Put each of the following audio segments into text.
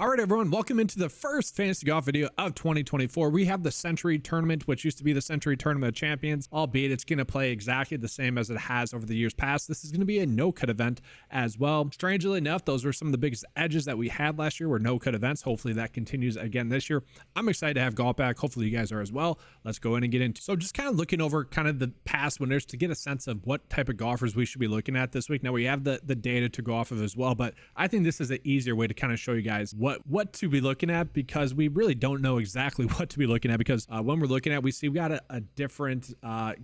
All right, everyone, welcome into the first fantasy golf video of 2024. We have the Sentry tournament, which used to be the Sentry Tournament of Champions, albeit it's going to play exactly the same as it has over the years past. This is going to be a no-cut event as well. Strangely enough, those were some of the biggest edges that we had last year were no-cut events. Hopefully that continues again this year. I'm excited to have golf back. Hopefully you guys are as well. Let's go in and get into. So just kind of looking over kind of the past winners to get a sense of what type of golfers we should be looking at this week. Now we have the data to go off of as well, but I think this is an easier way to kind of show you guys what to be looking at, because we really don't know exactly what to be looking at, because when we're looking at, we see we got a different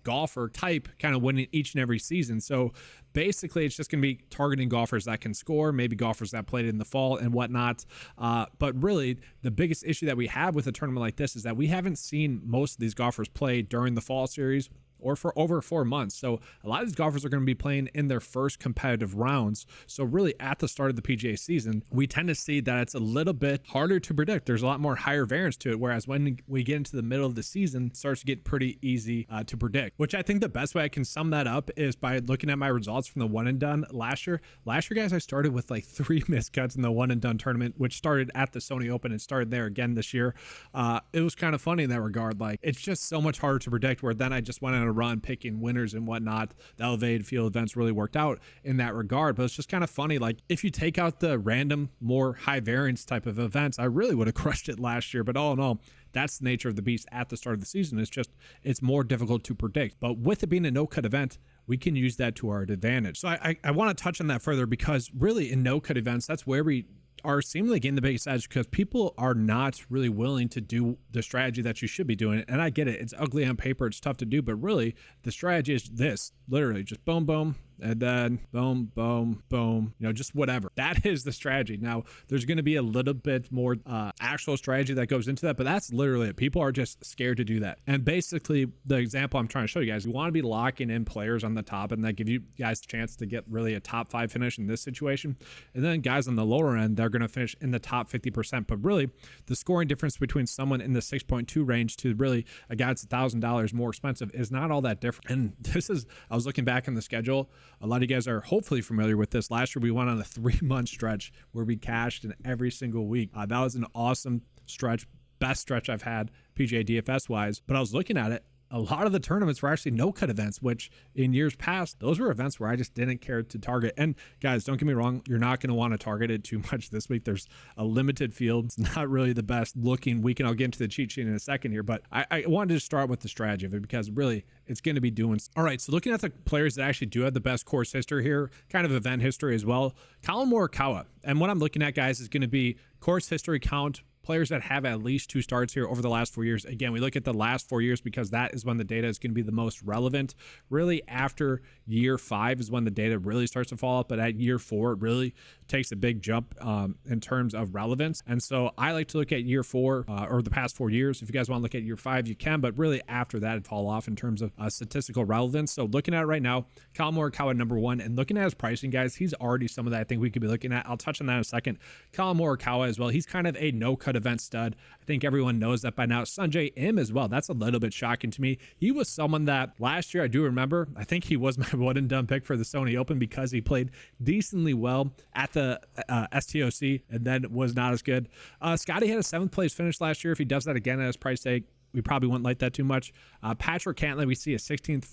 golfer type kind of winning each and every season. So basically it's just going to be targeting golfers that can score, maybe golfers that played in the fall and whatnot. But really the biggest issue that we have with a tournament like this is that we haven't seen most of these golfers play during the fall series or for over 4 months. So a lot of these golfers are going to be playing in their first competitive rounds. So really at the start of the PGA season, we tend to see that it's a little bit harder to predict. There's a lot more higher variance to it. Whereas when we get into the middle of the season, it starts to get pretty easy to predict, which I think the best way I can sum that up is by looking at my results from the one and done last year. Last year, guys, I started with like 3 miscuts in the one and done tournament, which started at the Sony Open and started there again this year. It was kind of funny in that regard. Like, it's just so much harder to predict, where then I just went on a run picking winners and whatnot. The elevated field events really worked out in that regard, but it's just kind of funny. Like, if you take out the random, more high variance type of events, I really would have crushed it last year. But all in all, that's the nature of the beast at the start of the season. It's more difficult to predict. But with it being a no-cut event, we can use that to our advantage. So I want to touch on that further, because really in no-cut events, that's where we are seemingly getting the biggest edge, because people are not really willing to do the strategy that you should be doing. And I get it. It's ugly on paper. It's tough to do. But really, the strategy is this. Literally just boom, boom, and then boom, boom, boom, just whatever. That is the strategy. Now, there's going to be a little bit more actual strategy that goes into that, but that's literally it. People are just scared to do that. And basically, the example I'm trying to show you guys, you want to be locking in players on the top, and that give you guys the chance to get really a top 5 finish in this situation. And then guys on the lower end, they're going to finish in the top 50%. But really, the scoring difference between someone in the 6.2 range to really a guy that's $1,000 more expensive is not all that different. And I was looking back on the schedule. A lot of you guys are hopefully familiar with this. Last year, we went on a 3-month stretch where we cashed in every single week. That was an awesome stretch, best stretch I've had PGA DFS wise. But I was looking at it. A lot of the tournaments were actually no-cut events, which in years past, those were events where I just didn't care to target. And guys, don't get me wrong, you're not going to want to target it too much this week. There's a limited field. It's not really the best looking week, and I'll get into the cheat sheet in a second here, but I wanted to start with the strategy of it, because really it's going to be doing. All right, so looking at the players that actually do have the best course history here, kind of event history as well, Collin Morikawa. And what I'm looking at, guys, is going to be course history count, players that have at least 2 starts here over the last 4 years. Again, we look at the last 4 years because that is when the data is going to be the most relevant. Really, after year 5 is when the data really starts to fall off, but at year 4, it really takes a big jump in terms of relevance. And so I like to look at year 4 or the past 4 years. If you guys want to look at year 5, you can, but really after that, it'd fall off in terms of statistical relevance. So looking at it right now, Collin Morikawa number 1, and looking at his pricing, guys, he's already some of that I think we could be looking at. I'll touch on that in a second. Collin Morikawa as well. He's kind of a no-cut event stud. I think everyone knows that by now. Sanjay Im as well. That's a little bit shocking to me. He was someone that last year, I do remember, I think he was my one and done pick for the Sony Open, because he played decently well at the STOC and then was not as good. Scotty had a 7th place finish last year. If he does that again at his price tag, we probably wouldn't like that too much. Patrick Cantlay, we see a 16th,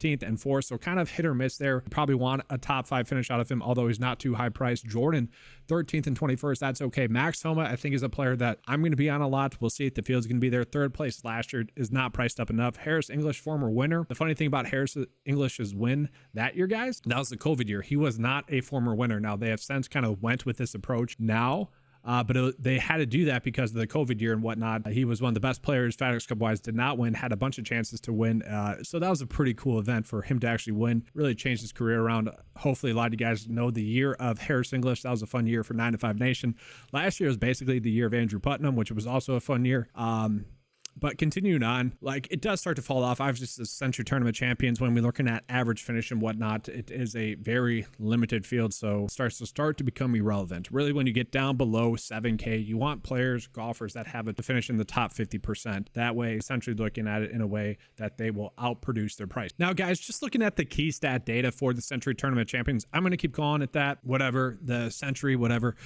13th and 4th, so kind of hit or miss there. Probably want a top 5 finish out of him, although he's not too high priced. Jordan, 13th and 21st, that's okay. Max Homa, I think, is a player that I'm going to be on a lot. We'll see if the field's going to be there. 3rd place last year is not priced up enough. Harris English, former winner. The funny thing about Harris English's win that year, guys, that was the COVID year. He was not a former winner. Now, they have since kind of went with this approach now. But they had to do that because of the COVID year and whatnot. He was one of the best players, FedEx Cup wise, did not win, had a bunch of chances to win. So that was a pretty cool event for him to actually win. Really changed his career around. Hopefully a lot of you guys know the year of Harris English. That was a fun year for 9 to 5 Nation. Last year was basically the year of Andrew Putnam, which was also a fun year. But continuing on, like it does start to fall off. Obviously, the Sentry Tournament champions, when we're looking at average finish and whatnot, it is a very limited field. So it starts to become irrelevant. Really, when you get down below 7K, you want players, golfers that have to finish in the top 50%. That way, essentially looking at it in a way that they will outproduce their price. Now, guys, just looking at the key stat data for the Sentry Tournament champions, I'm going to keep calling it that, whatever, the Sentry, whatever.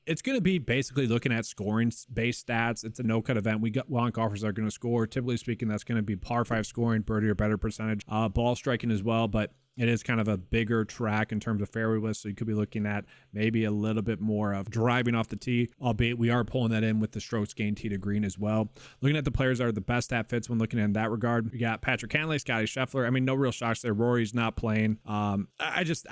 It's going to be basically looking at scoring based stats. It's a no-cut event. We want golfers that are going to score. Typically speaking, that's going to be par 5 scoring, birdie or better percentage, ball striking as well, but it is kind of a bigger track in terms of fairway width, so you could be looking at maybe a little bit more of driving off the tee, albeit we are pulling that in with the strokes gained tee to green as well. Looking at the players that are the best stat fits when looking in that regard, we got Patrick Cantlay, Scotty Scheffler. I mean, no real shocks there. Rory's not playing. I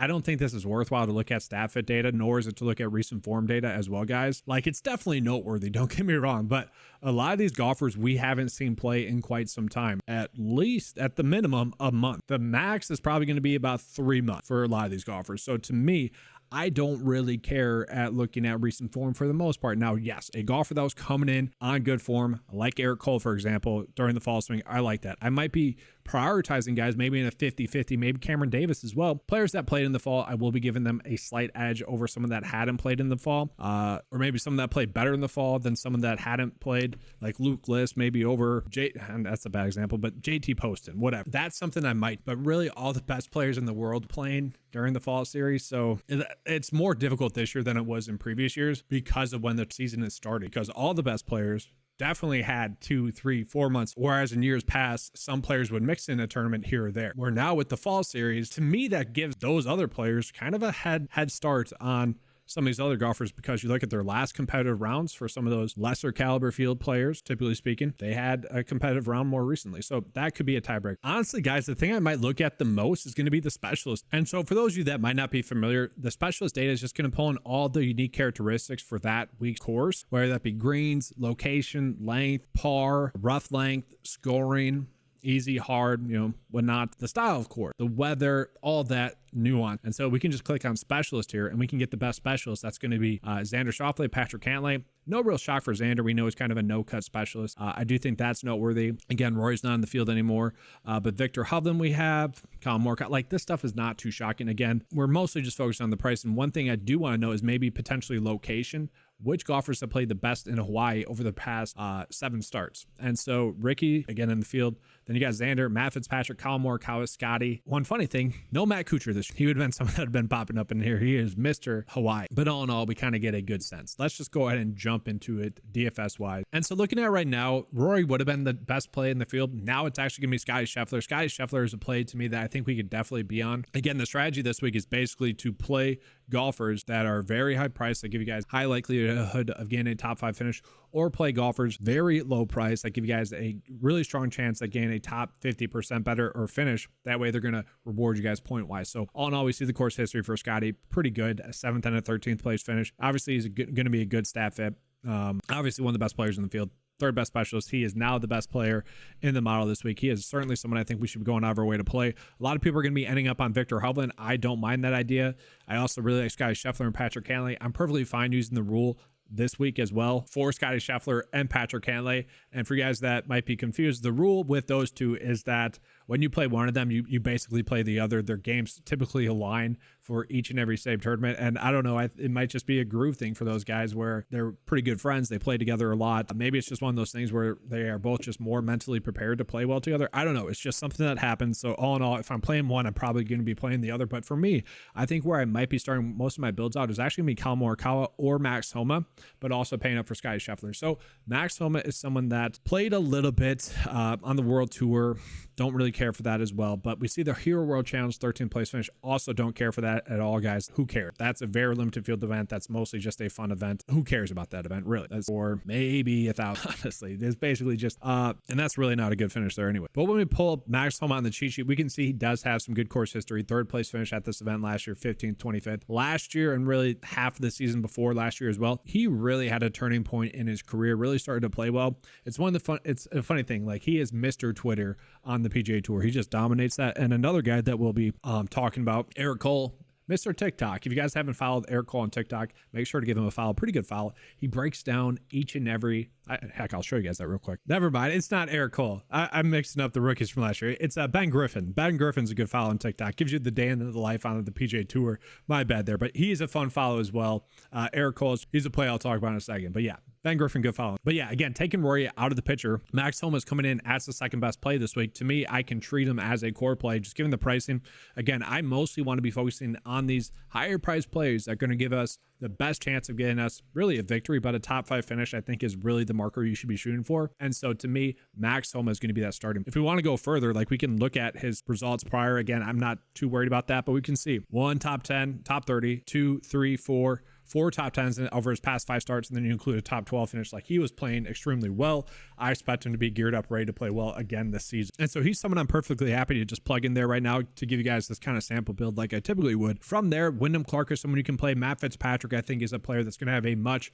don't think this is worthwhile to look at stat fit data, nor is it to look at recent form data as well, guys. Like, it's definitely noteworthy, don't get me wrong, but a lot of these golfers we haven't seen play in quite some time, at least at the minimum a month. The max is probably going to be about 3 months for a lot of these golfers. So to me, I don't really care at looking at recent form for the most part. Now, yes, a golfer that was coming in on good form, like Eric Cole, for example, during the fall swing, I like that. I might be prioritizing guys maybe in a 50-50, maybe Cameron Davis as well. Players that played in the fall, I will be giving them a slight edge over someone that hadn't played in the fall, or maybe someone that played better in the fall than someone that hadn't played, like Luke List, maybe over and that's a bad example, but JT Poston, whatever. That's something I might, but really all the best players in the world playing during the fall series. So it's more difficult this year than it was in previous years because of when the season is starting, because all the best players definitely had 2, 3, 4 months, whereas in years past, some players would mix in a tournament here or there. Where now with the fall series, to me, that gives those other players kind of a head start on some of these other golfers, because you look at their last competitive rounds for some of those lesser caliber field players, typically speaking, they had a competitive round more recently. So that could be a tiebreaker. Honestly, guys, the thing I might look at the most is going to be the specialist. And so for those of you that might not be familiar, the specialist data is just going to pull in all the unique characteristics for that week's course, whether that be greens, location, length, par, rough length, scoring, easy, hard, whatnot, the style of course, the weather, all that nuance. And so we can just click on specialist here and we can get the best specialist. That's going to be Xander Schauffele, Patrick Cantlay. No real shock for Xander. We know he's kind of a no-cut specialist. I do think that's noteworthy. Again, Rory's not in the field anymore, but Victor Hovland we have, Colin Morikawa. Like, this stuff is not too shocking. Again, we're mostly just focused on the price. And one thing I do want to know is maybe potentially location. Which golfers have played the best in Hawaii over the past 7 starts? And so Ricky, again, in the field. Then you got Xander, Matt Fitzpatrick, Colin Morikawa, Scotty. One funny thing, no Matt Kuchar this year. He would have been someone that had been popping up in here. He is Mr. Hawaii. But all in all, we kind of get a good sense. Let's just go ahead and jump into it DFS-wise. And so looking at right now, Rory would have been the best play in the field. Now it's actually going to be Scotty Scheffler. Scotty Scheffler is a play to me that I think we could definitely be on. Again, the strategy this week is basically to play golfers that are very high priced, that give you guys high likelihood of getting a top 5 finish, or play golfers very low price that give you guys a really strong chance at getting a top 50% better or finish. That way they're going to reward you guys point wise. So all in all, we see the course history for Scotty pretty good, a 7th and a 13th place finish. Obviously he's going to be a good stat fit. Obviously one of the best players in the field, 3rd best specialist. He is now the best player in the model this week. He is certainly someone I think we should be going out of our way to play. A lot of people are going to be ending up on Victor Hovland. I don't mind that idea. I also really like Scotty Scheffler and Patrick Cantlay. I'm perfectly fine using the rule this week as well for Scotty Scheffler and Patrick Cantlay. And for you guys that might be confused, the rule with those two is that when you play one of them, you basically play the other. Their games typically align for each and every save tournament. And I don't know, it might just be a groove thing for those guys where they're pretty good friends. They play together a lot. Maybe it's just one of those things where they are both just more mentally prepared to play well together. I don't know. It's just something that happens. So all in all, if I'm playing one, I'm probably going to be playing the other. But for me, I think where I might be starting most of my builds out is actually going to be Colin Morikawa or Max Homa, but also paying up for Scotty Scheffler. So Max Homa is someone that played a little bit on the World Tour. Don't really care for that as well. But we see the Hero World Challenge 13th place finish. Also don't care for that at all, guys. Who cares? That's a very limited field event. That's mostly just a fun event. Who cares about that event, really? That's for maybe 1,000, honestly. It's basically just, and that's really not a good finish there anyway. But when we pull up Max Homa on the cheat sheet, we can see he does have some good course history. 3rd place finish at this event last year, 15th, 25th. Last year, and really half of the season before last year as well, he really had a turning point in his career, really started to play well. It's it's a funny thing. Like, he is Mr. Twitter on the PGA Tour. He just dominates that. And another guy that we'll be talking about, Eric Cole, Mr. TikTok. If you guys haven't followed Eric Cole on TikTok, make sure to give him a follow. Pretty good follow. He breaks down each and every Heck, I'll show you guys that real quick. Never mind. It's not Eric Cole. I'm mixing up the rookies from last year. It's Ben Griffin. Ben Griffin's a good follow on TikTok. Gives you the day in the life on the PGA Tour. My bad there, but he's a fun follow as well. Eric Cole, he's a play I'll talk about in a second. But yeah, Ben Griffin, good follow. But yeah, again, taking Rory out of the picture, Max Homa's coming in as the second best play this week. To me, I can treat him as a core play, just given the pricing. Again, I mostly want to be focusing on these higher priced plays that are going to give us the best chance of getting us really a victory, but a top 5 finish, I think, is really the marker you should be shooting for. And so to me, Max Homa is going to be that starting. If we want to go further, like we can look at his results prior. Again, I'm not too worried about that, but we can see 1 top 10, top 30, 2, 3, 4 top 10s over his past 5 starts, and then you include a top 12 finish. Like, he was playing extremely well. I expect him to be geared up, ready to play well again this season. And so he's someone I'm perfectly happy to just plug in there right now to give you guys this kind of sample build like I typically would. From there, Wyndham Clark is someone you can play. Matt Fitzpatrick, I think, is a player that's going to have a much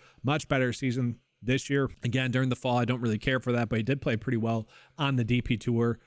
better season this year. Again, during the fall, I don't really care for that, but he did play pretty well on the DP Tour.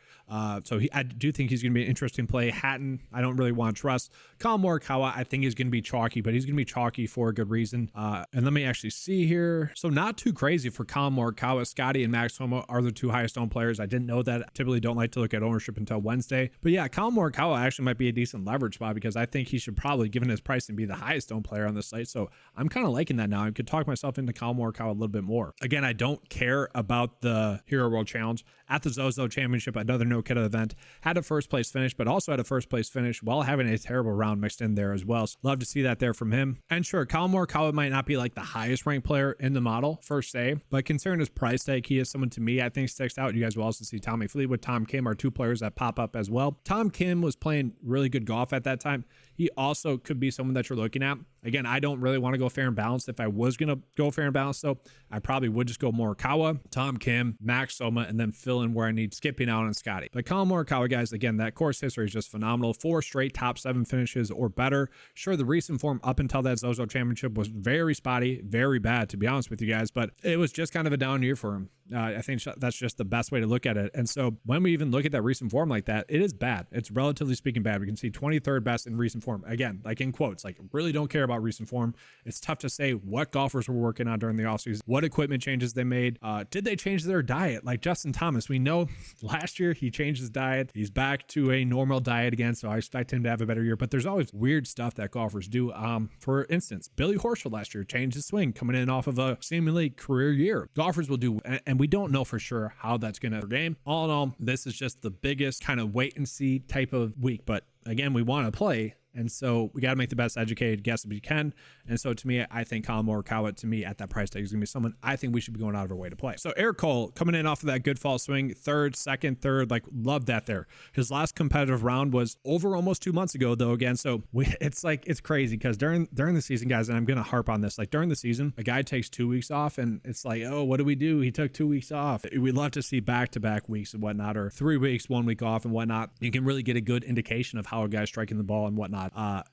So I do think he's going to be an interesting play. Hatton, I don't really want to trust. Colin Morikawa, I think he's going to be chalky, but he's going to be chalky for a good reason. And let me actually see here. So not too crazy for Colin Morikawa. Scotty and Max Homa are the 2 highest owned players. I didn't know that. I typically don't like to look at ownership until Wednesday. But yeah, Colin Morikawa actually might be a decent leverage spot because I think he should probably, given his price, and be the highest owned player on the slate. So I'm kind of liking that now. I could talk myself into Colin Morikawa a little bit more. Again, I don't care about the Hero World Challenge. At the Zozo Championship, another no-cut event, had a first place finish, but also had a first place finish while having a terrible round mixed in there as well. So love to see that there from him. And sure, Colin Morikawa might not be like the highest ranked player in the model first day, but considering his price tag, he is someone to me I think sticks out. You guys will also see Tommy Fleetwood, Tom Kim are 2 players that pop up as well. Tom Kim was playing really good golf at that time. He also could be someone that you're looking at. Again, I don't really want to go fair and balanced. If I was going to go fair and balanced, though, I probably would just go Morikawa, Tom Kim, Max Homa, and then fill in where I need skipping out on Scotty. But Colin Morikawa, guys, again, that course history is just phenomenal. 4 straight top 7 finishes or better. Sure, the recent form up until that Zozo Championship was very spotty, very bad, to be honest with you guys, but it was just kind of a down year for him. I think that's just the best way to look at it. And so when we even look at that recent form like that, it is bad. It's relatively speaking bad. We can see 23rd best in recent form. Again, like in quotes, like really don't care about recent form. It's tough to say what golfers were working on during the offseason, what equipment changes they made. Did they change their diet? Like Justin Thomas, we know last year he changed his diet. He's back to a normal diet again, so I expect him to have a better year. But there's always weird stuff that golfers do. For instance, Billy Horschel last year changed his swing coming in off of a seemingly career year. Golfers will do, and we don't know for sure how that's going to game. All in all, this is just the biggest kind of wait and see type of week. But again, we want to play. And so we got to make the best educated guess we can. And so to me, I think Colin Morikawa, to me, at that price tag is going to be someone I think we should be going out of our way to play. So Eric Cole coming in off of that good fall swing, second, third, like love that there. His last competitive round was over almost 2 months ago, though. Again, so it's crazy because during the season, guys, and I'm going to harp on this, like during the season, a guy takes 2 weeks off and it's like, oh, what do we do? He took 2 weeks off. We'd love to see back-to-back weeks and whatnot, or 3 weeks, 1 week off and whatnot. You can really get a good indication of how a guy's striking the ball and whatnot.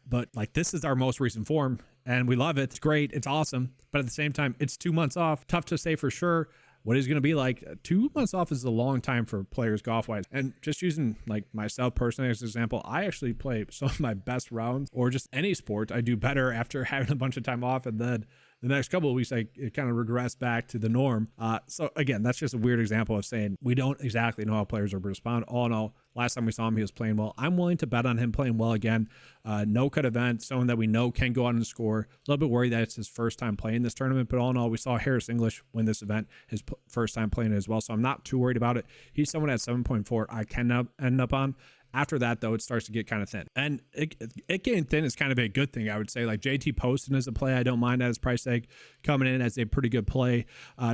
But like this is our most recent form and we love it. It's great. It's awesome. But at the same time, it's 2 months off. Tough to say for sure what he's going to be like. 2 months off is a long time for players golf wise. And just using like myself personally as an example, I actually play some of my best rounds or just any sport I do better after having a bunch of time off, and then the next couple of weeks, it kind of regressed back to the norm. So again, that's just a weird example of saying we don't exactly know how players are going to respond. All in all, last time we saw him, he was playing well. I'm willing to bet on him playing well again. No cut event, someone that we know can go out and score. A little bit worried that it's his first time playing this tournament, but all in all, we saw Harris English win this event, his first time playing it as well. So I'm not too worried about it. He's someone at 7.4 I can end up on. After that, though, it starts to get kind of thin. And it getting thin is kind of a good thing, I would say. Like JT Poston is a play I don't mind at his price tag, coming in as a pretty good play.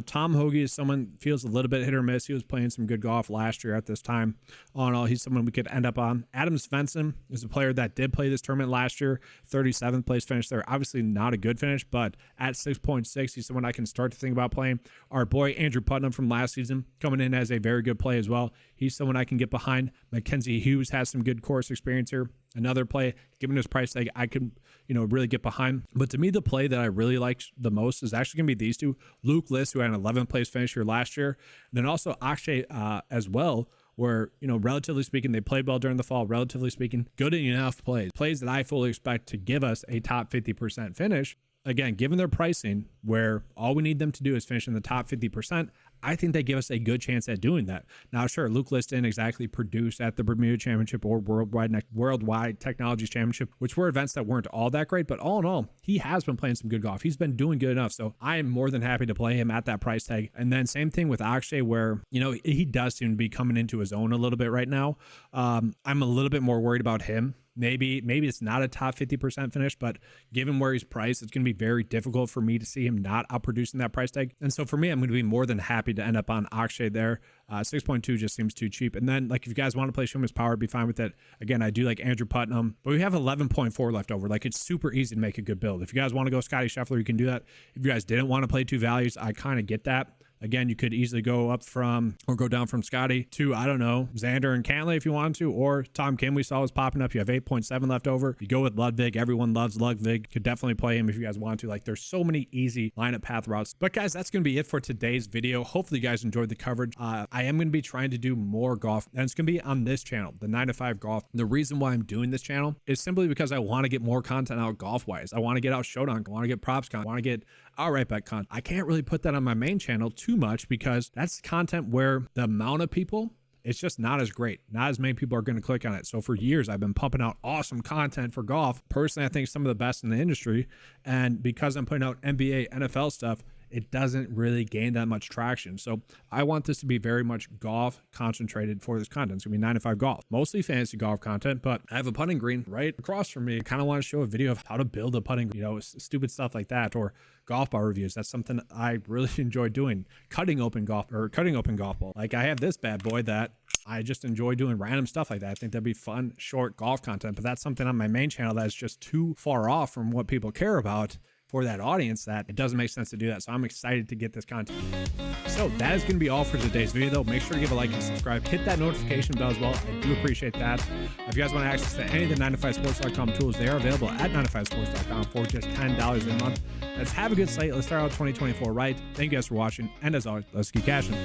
Tom Hoge is someone feels a little bit hit or miss. He was playing some good golf last year at this time. All in all, he's someone we could end up on. Adam Svensson is a player that did play this tournament last year. 37th place finish there. Obviously not a good finish, but at 6.6, he's someone I can start to think about playing. Our boy Andrew Putnam from last season coming in as a very good play as well. He's someone I can get behind. Mackenzie Hughes has some good course experience here. Another play, given his price tag, I can, really get behind. But to me, the play that I really like the most is actually going to be these two. Luke List, who had an 11th place finish here last year. And then also Akshay as well, where, relatively speaking, they played well during the fall. Relatively speaking, good enough plays that I fully expect to give us a top 50% finish. again, given their pricing where all we need them to do is finish in the top 50%, I think they give us a good chance at doing that. Now, sure, Luke List didn't exactly produce at the Bermuda Championship or Worldwide Technologies Championship, which were events that weren't all that great, but all in all, he has been playing some good golf. He's been doing good enough, so I am more than happy to play him at that price tag. And then same thing with Akshay, where, you know, he does seem to be coming into his own a little bit right now. I'm a little bit more worried about him. Maybe it's not a top 50% finish, but given where he's priced, it's going to be very difficult for me to see him not outproducing that price tag. And so for me, I'm going to be more than happy to end up on Akshay there. 6.2 just seems too cheap. And then, like, if you guys want to play Shuma's Power, be fine with it. Again, I do like Andrew Putnam, but we have 11.4 left over. Like, it's super easy to make a good build. If you guys want to go Scotty Scheffler, you can do that. If you guys didn't want to play two values, I kind of get that. Again, you could easily go up from or go down from Scotty to, I don't know, Xander and Cantlay if you wanted to, or Tom Kim we saw was popping up. You have 8.7 left over. You go with Ludwig. Everyone loves Ludwig. Could definitely play him if you guys want to. Like, there's so many easy lineup path routes. But guys, that's going to be it for today's video. Hopefully you guys enjoyed the coverage. I am going to be trying to do more golf, and it's going to be on this channel, the 9 to 5 golf. The reason why I'm doing this channel is simply because I want to get more content out golf-wise. I want to get out Showdown. I want to get props content. I want to get outright bet content. I can't really put that on my main channel too much because that's content where the amount of people, it's just not as great. Not as many people are going to click on it. So for years, I've been pumping out awesome content for golf. Personally, I think some of the best in the industry. And because I'm putting out NBA, NFL stuff, it doesn't really gain that much traction. So I want this to be very much golf concentrated for this content. It's gonna be 9 to 5 golf, mostly fantasy golf content, but I have a putting green right across from me. I kind of want to show a video of how to build a putting, you know, stupid stuff like that, or golf ball reviews. That's something I really enjoy doing. Cutting open golf ball. Like, I have this bad boy that I just enjoy doing random stuff like that. I think that'd be fun, short golf content, but that's something on my main channel that's just too far off from what people care about for that audience that it doesn't make sense to do that. So I'm excited to get this content. So that is going to be all for today's video though. Make sure to give a like and subscribe. Hit that notification bell as well. I do appreciate that. If you guys want access to any of the 9to5sports.com tools, they are available at 9to5sports.com for just $10 a month. Let's have a good slate. Let's start out 2024 right. Thank you guys for watching. And as always, let's keep cashing.